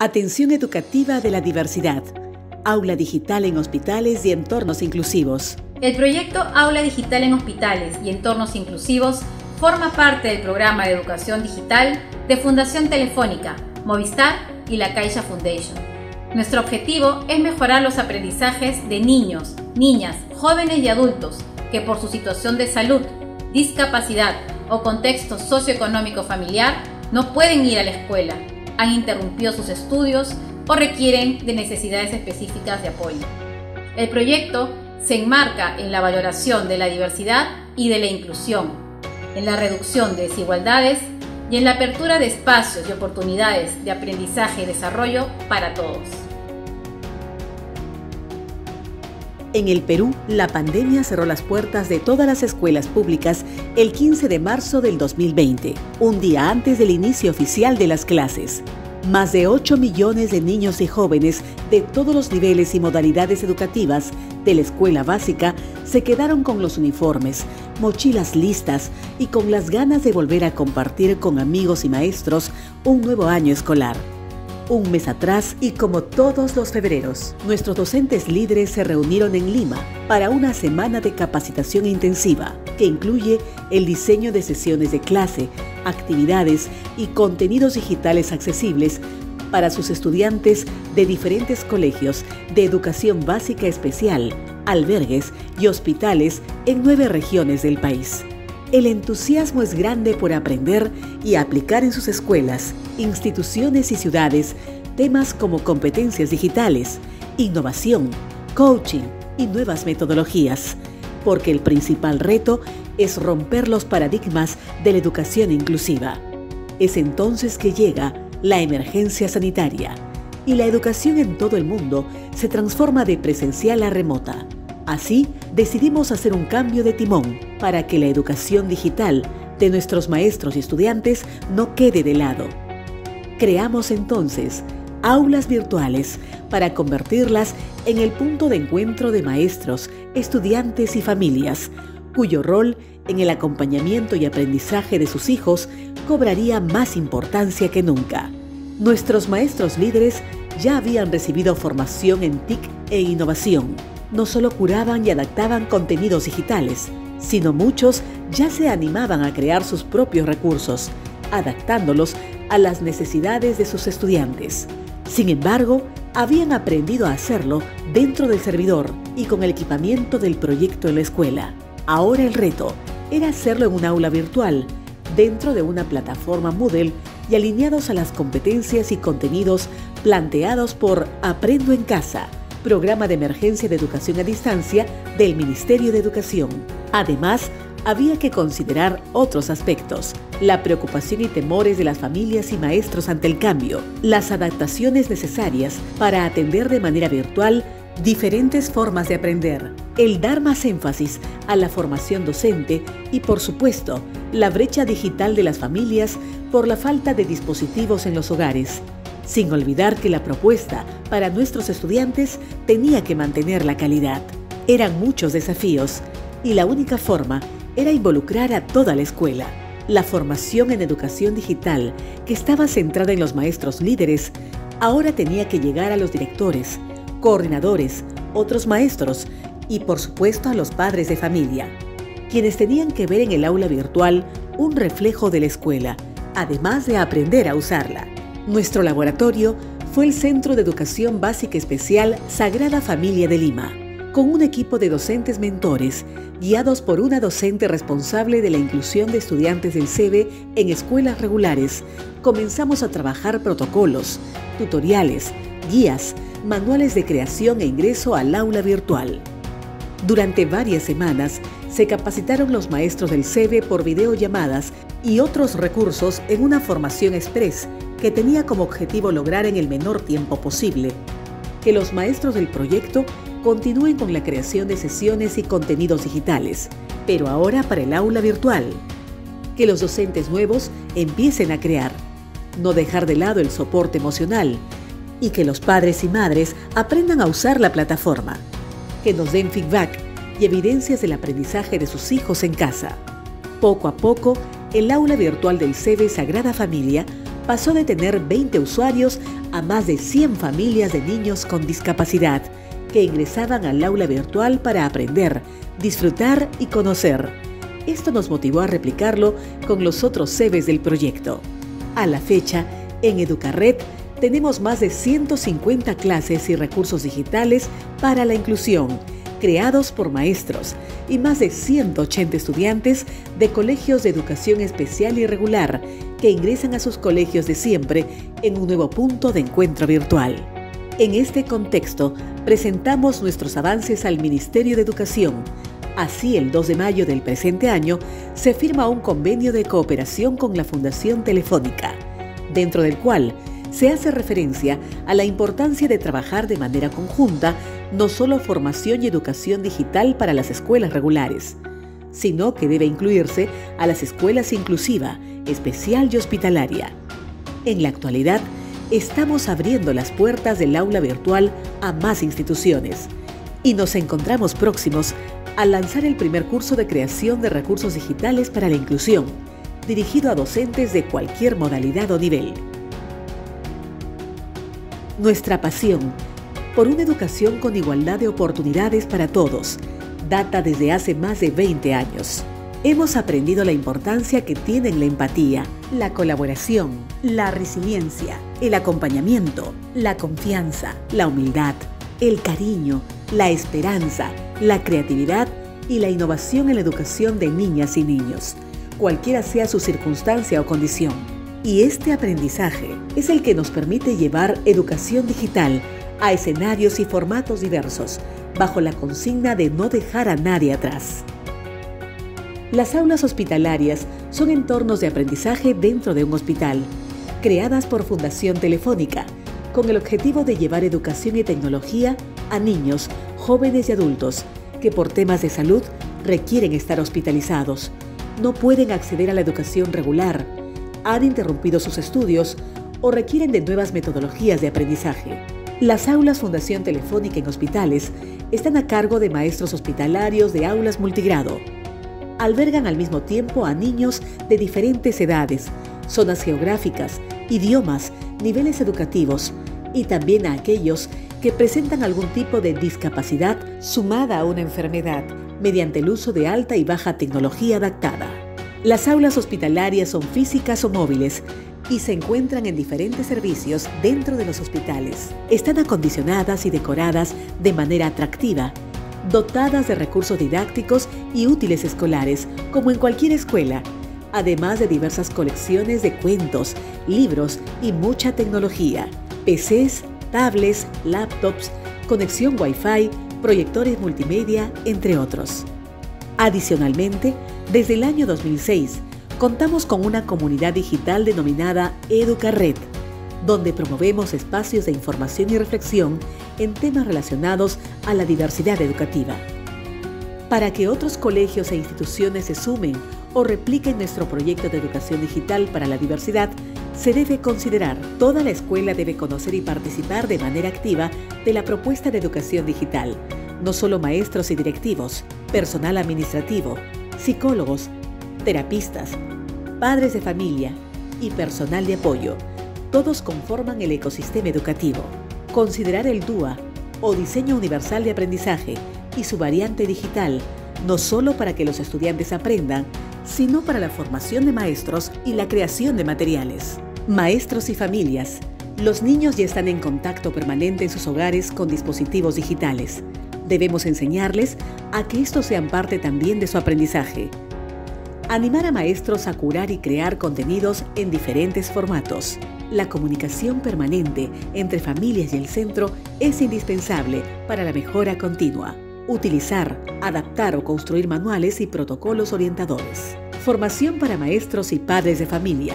Atención educativa de la diversidad. Aula digital en hospitales y entornos inclusivos. El proyecto Aula Digital en Hospitales y Entornos Inclusivos forma parte del programa de educación digital de Fundación Telefónica, Movistar y la Caixa Foundation. Nuestro objetivo es mejorar los aprendizajes de niños, niñas, jóvenes y adultos que por su situación de salud, discapacidad o contexto socioeconómico familiar no pueden ir a la escuela, han interrumpido sus estudios o requieren de necesidades específicas de apoyo. El proyecto se enmarca en la valoración de la diversidad y de la inclusión, en la reducción de desigualdades y en la apertura de espacios y oportunidades de aprendizaje y desarrollo para todos. En el Perú, la pandemia cerró las puertas de todas las escuelas públicas el 15 de marzo del 2020, un día antes del inicio oficial de las clases. Más de 8 millones de niños y jóvenes de todos los niveles y modalidades educativas de la escuela básica se quedaron con los uniformes, mochilas listas y con las ganas de volver a compartir con amigos y maestros un nuevo año escolar. Un mes atrás, y como todos los febreros, nuestros docentes líderes se reunieron en Lima para una semana de capacitación intensiva que incluye el diseño de sesiones de clase, actividades y contenidos digitales accesibles para sus estudiantes de diferentes colegios de educación básica especial, albergues y hospitales en 9 regiones del país. El entusiasmo es grande por aprender y aplicar en sus escuelas, instituciones y ciudades temas como competencias digitales, innovación, coaching y nuevas metodologías, porque el principal reto es romper los paradigmas de la educación inclusiva. Es entonces que llega la emergencia sanitaria y la educación en todo el mundo se transforma de presencial a remota. Así, decidimos hacer un cambio de timón para que la educación digital de nuestros maestros y estudiantes no quede de lado. Creamos entonces aulas virtuales para convertirlas en el punto de encuentro de maestros, estudiantes y familias, cuyo rol en el acompañamiento y aprendizaje de sus hijos cobraría más importancia que nunca. Nuestros maestros líderes ya habían recibido formación en TIC e innovación. No solo curaban y adaptaban contenidos digitales, sino muchos ya se animaban a crear sus propios recursos, adaptándolos a las necesidades de sus estudiantes. Sin embargo, habían aprendido a hacerlo dentro del servidor y con el equipamiento del proyecto en la escuela. Ahora el reto era hacerlo en un aula virtual, dentro de una plataforma Moodle y alineados a las competencias y contenidos planteados por Aprendo en Casa, Programa de Emergencia de Educación a Distancia del Ministerio de Educación. Además, había que considerar otros aspectos: la preocupación y temores de las familias y maestros ante el cambio, las adaptaciones necesarias para atender de manera virtual diferentes formas de aprender, el dar más énfasis a la formación docente y, por supuesto, la brecha digital de las familias por la falta de dispositivos en los hogares. Sin olvidar que la propuesta para nuestros estudiantes tenía que mantener la calidad. Eran muchos desafíos y la única forma era involucrar a toda la escuela. La formación en educación digital, que estaba centrada en los maestros líderes, ahora tenía que llegar a los directores, coordinadores, otros maestros y, por supuesto, a los padres de familia, quienes tenían que ver en el aula virtual un reflejo de la escuela, además de aprender a usarla. Nuestro laboratorio fue el Centro de Educación Básica Especial Sagrada Familia de Lima, con un equipo de docentes mentores, guiados por una docente responsable de la inclusión de estudiantes del CEBE en escuelas regulares. Comenzamos a trabajar protocolos, tutoriales, guías, manuales de creación e ingreso al aula virtual. Durante varias semanas se capacitaron los maestros del CEBE por videollamadas y otros recursos en una formación express que tenía como objetivo lograr en el menor tiempo posible que los maestros del proyecto continúen con la creación de sesiones y contenidos digitales, pero ahora para el aula virtual. Que los docentes nuevos empiecen a crear, no dejar de lado el soporte emocional, y que los padres y madres aprendan a usar la plataforma. Que nos den feedback y evidencias del aprendizaje de sus hijos en casa. Poco a poco, el aula virtual del CEBE Sagrada Familia pasó de tener 20 usuarios a más de 100 familias de niños con discapacidad que ingresaban al aula virtual para aprender, disfrutar y conocer. Esto nos motivó a replicarlo con los otros sedes del proyecto. A la fecha, en Educarred tenemos más de 150 clases y recursos digitales para la inclusión, creados por maestros, y más de 180 estudiantes de colegios de educación especial y regular que ingresan a sus colegios de siempre en un nuevo punto de encuentro virtual. En este contexto, presentamos nuestros avances al Ministerio de Educación. Así, el 2 de mayo del presente año, se firma un convenio de cooperación con la Fundación Telefónica, dentro del cual se hace referencia a la importancia de trabajar de manera conjunta no solo formación y educación digital para las escuelas regulares, sino que debe incluirse a las escuelas inclusiva, especial y hospitalaria. En la actualidad, estamos abriendo las puertas del aula virtual a más instituciones y nos encontramos próximos a lanzar el primer curso de creación de recursos digitales para la inclusión, dirigido a docentes de cualquier modalidad o nivel. Nuestra pasión por una educación con igualdad de oportunidades para todos data desde hace más de 20 años. Hemos aprendido la importancia que tienen la empatía, la colaboración, la resiliencia, el acompañamiento, la confianza, la humildad, el cariño, la esperanza, la creatividad y la innovación en la educación de niñas y niños, cualquiera sea su circunstancia o condición. Y este aprendizaje es el que nos permite llevar educación digital a escenarios y formatos diversos, bajo la consigna de no dejar a nadie atrás. Las aulas hospitalarias son entornos de aprendizaje dentro de un hospital, creadas por Fundación Telefónica, con el objetivo de llevar educación y tecnología a niños, jóvenes y adultos que por temas de salud requieren estar hospitalizados, no pueden acceder a la educación regular, han interrumpido sus estudios o requieren de nuevas metodologías de aprendizaje. Las aulas Fundación Telefónica en hospitales están a cargo de maestros hospitalarios de aulas multigrado. Albergan al mismo tiempo a niños de diferentes edades, zonas geográficas, idiomas, niveles educativos y también a aquellos que presentan algún tipo de discapacidad sumada a una enfermedad mediante el uso de alta y baja tecnología adaptada. Las aulas hospitalarias son físicas o móviles y se encuentran en diferentes servicios dentro de los hospitales. Están acondicionadas y decoradas de manera atractiva, dotadas de recursos didácticos y útiles escolares, como en cualquier escuela, además de diversas colecciones de cuentos, libros y mucha tecnología, PCs, tablets, laptops, conexión Wi-Fi, proyectores multimedia, entre otros. Adicionalmente, desde el año 2006, contamos con una comunidad digital denominada Educarred, donde promovemos espacios de información y reflexión en temas relacionados a la diversidad educativa. Para que otros colegios e instituciones se sumen o repliquen nuestro proyecto de educación digital para la diversidad, se debe considerar toda la escuela debe conocer y participar de manera activa de la propuesta de educación digital, no solo maestros y directivos, personal administrativo, psicólogos, terapistas, padres de familia y personal de apoyo. Todos conforman el ecosistema educativo. Considerar el DUA o Diseño Universal de Aprendizaje y su variante digital, no solo para que los estudiantes aprendan, sino para la formación de maestros y la creación de materiales. Maestros y familias. Los niños ya están en contacto permanente en sus hogares con dispositivos digitales. Debemos enseñarles a que estos sean parte también de su aprendizaje. Animar a maestros a curar y crear contenidos en diferentes formatos. La comunicación permanente entre familias y el centro es indispensable para la mejora continua. Utilizar, adaptar o construir manuales y protocolos orientadores. Formación para maestros y padres de familia.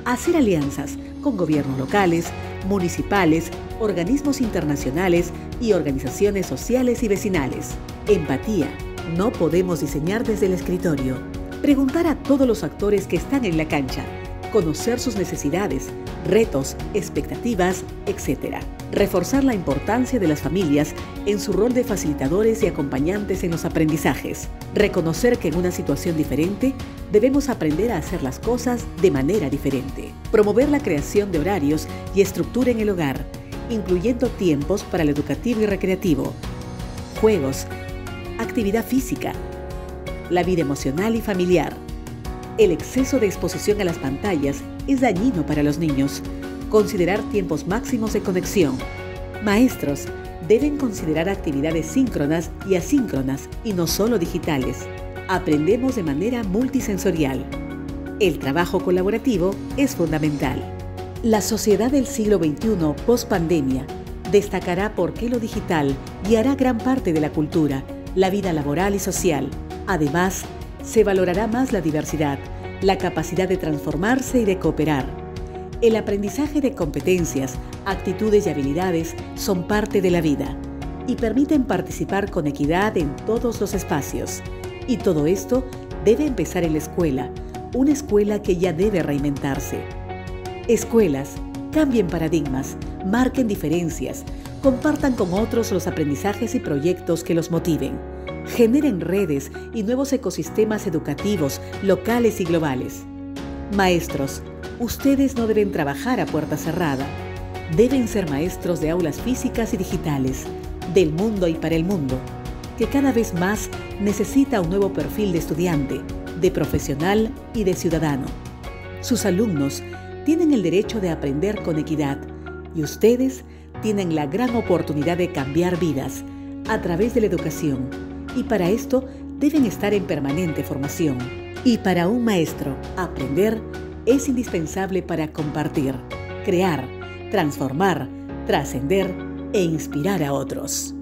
Hacer alianzas con gobiernos locales, municipales, organismos internacionales y organizaciones sociales y vecinales. Empatía. No podemos diseñar desde el escritorio. Preguntar a todos los actores que están en la cancha. Conocer sus necesidades, retos, expectativas, etc. Reforzar la importancia de las familias en su rol de facilitadores y acompañantes en los aprendizajes. Reconocer que en una situación diferente debemos aprender a hacer las cosas de manera diferente. Promover la creación de horarios y estructura en el hogar, incluyendo tiempos para el educativo y recreativo, juegos, actividad física, la vida emocional y familiar. El exceso de exposición a las pantallas es dañino para los niños. Considerar tiempos máximos de conexión. Maestros deben considerar actividades síncronas y asíncronas y no solo digitales. Aprendemos de manera multisensorial. El trabajo colaborativo es fundamental. La sociedad del siglo XXI post-pandemia destacará por qué lo digital guiará gran parte de la cultura, la vida laboral y social. Además, se valorará más la diversidad, la capacidad de transformarse y de cooperar. El aprendizaje de competencias, actitudes y habilidades son parte de la vida y permiten participar con equidad en todos los espacios. Y todo esto debe empezar en la escuela, una escuela que ya debe reinventarse. Escuelas, cambien paradigmas, marquen diferencias, compartan con otros los aprendizajes y proyectos que los motiven. Generen redes y nuevos ecosistemas educativos, locales y globales. Maestros, ustedes no deben trabajar a puerta cerrada. Deben ser maestros de aulas físicas y digitales, del mundo y para el mundo, que cada vez más necesita un nuevo perfil de estudiante, de profesional y de ciudadano. Sus alumnos tienen el derecho de aprender con equidad y ustedes tienen la gran oportunidad de cambiar vidas a través de la educación. Y para esto deben estar en permanente formación. Y para un maestro, aprender es indispensable para compartir, crear, transformar, trascender e inspirar a otros.